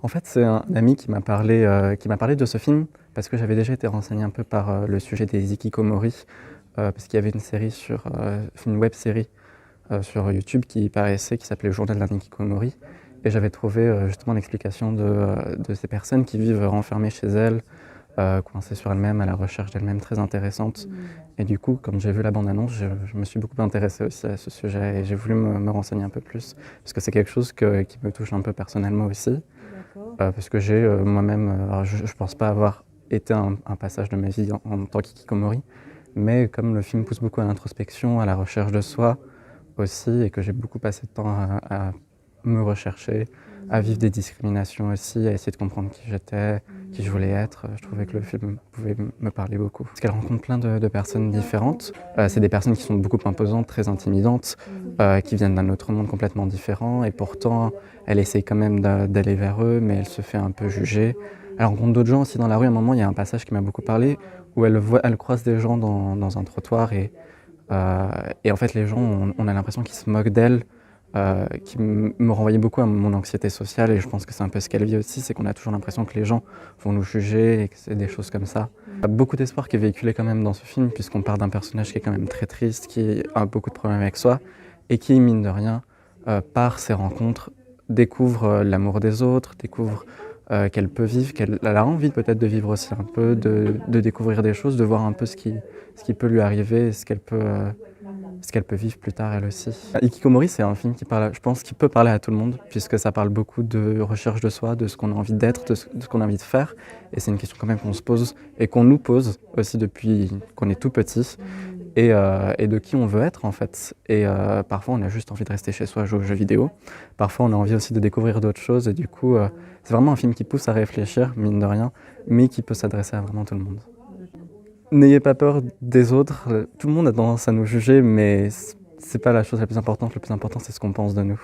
En fait, c'est un ami qui m'a parlé de ce film parce que j'avais déjà été renseigné un peu par le sujet des hikikomori, parce qu'il y avait une web série sur YouTube qui paraissait, qui s'appelait Le Journal d'un hikikomori. Et j'avais trouvé justement l'explication de ces personnes qui vivent renfermées chez elles, coincées sur elles-mêmes, à la recherche d'elles-mêmes, très intéressante. Et du coup, comme j'ai vu la bande-annonce, je me suis beaucoup intéressé aussi à ce sujet et j'ai voulu me renseigner un peu plus, parce que c'est quelque chose qui me touche un peu personnellement aussi. Parce que j'ai moi-même, alors je ne pense pas avoir été un passage de ma vie en tant qu'hikikomori, mais comme le film pousse beaucoup à l'introspection, à la recherche de soi aussi, et que j'ai beaucoup passé de temps à me rechercher, à vivre des discriminations aussi, à essayer de comprendre qui j'étais, qui je voulais être, je trouvais que le film pouvait me parler beaucoup. Parce qu'elle rencontre plein de personnes différentes. C'est des personnes qui sont beaucoup imposantes, très intimidantes, qui viennent d'un autre monde complètement différent, et pourtant elle essaye quand même d'aller vers eux, mais elle se fait un peu juger. Elle rencontre d'autres gens aussi dans la rue. À un moment, il y a un passage qui m'a beaucoup parlé, où elle croise des gens dans un trottoir, et en fait les gens, on a l'impression qu'ils se moquent d'elle, qui me renvoyait beaucoup à mon anxiété sociale, et je pense que c'est un peu ce qu'elle vit aussi, c'est qu'on a toujours l'impression que les gens vont nous juger et que c'est des choses comme ça. Il y a beaucoup d'espoir qui est véhiculé quand même dans ce film, puisqu'on part d'un personnage qui est quand même très triste, qui a beaucoup de problèmes avec soi, et qui, mine de rien, par ses rencontres, découvre l'amour des autres, découvre qu'elle peut vivre, qu'elle a envie peut-être de vivre aussi un peu, de découvrir des choses, de voir un peu ce qui peut lui arriver, et ce qu'elle peut vivre plus tard elle aussi. Hikikomori, c'est un film qui parle, je pense, qui peut parler à tout le monde, puisque ça parle beaucoup de recherche de soi, de ce qu'on a envie d'être, de ce qu'on a envie de faire. Et c'est une question quand même qu'on se pose et qu'on nous pose aussi depuis qu'on est tout petit, et de qui on veut être en fait. Et parfois on a juste envie de rester chez soi, jouer aux jeux vidéo. Parfois on a envie aussi de découvrir d'autres choses, et du coup c'est vraiment un film qui pousse à réfléchir, mine de rien, mais qui peut s'adresser à vraiment tout le monde. N'ayez pas peur des autres, tout le monde a tendance à nous juger, mais c'est pas la chose la plus importante. Le plus important, c'est ce qu'on pense de nous.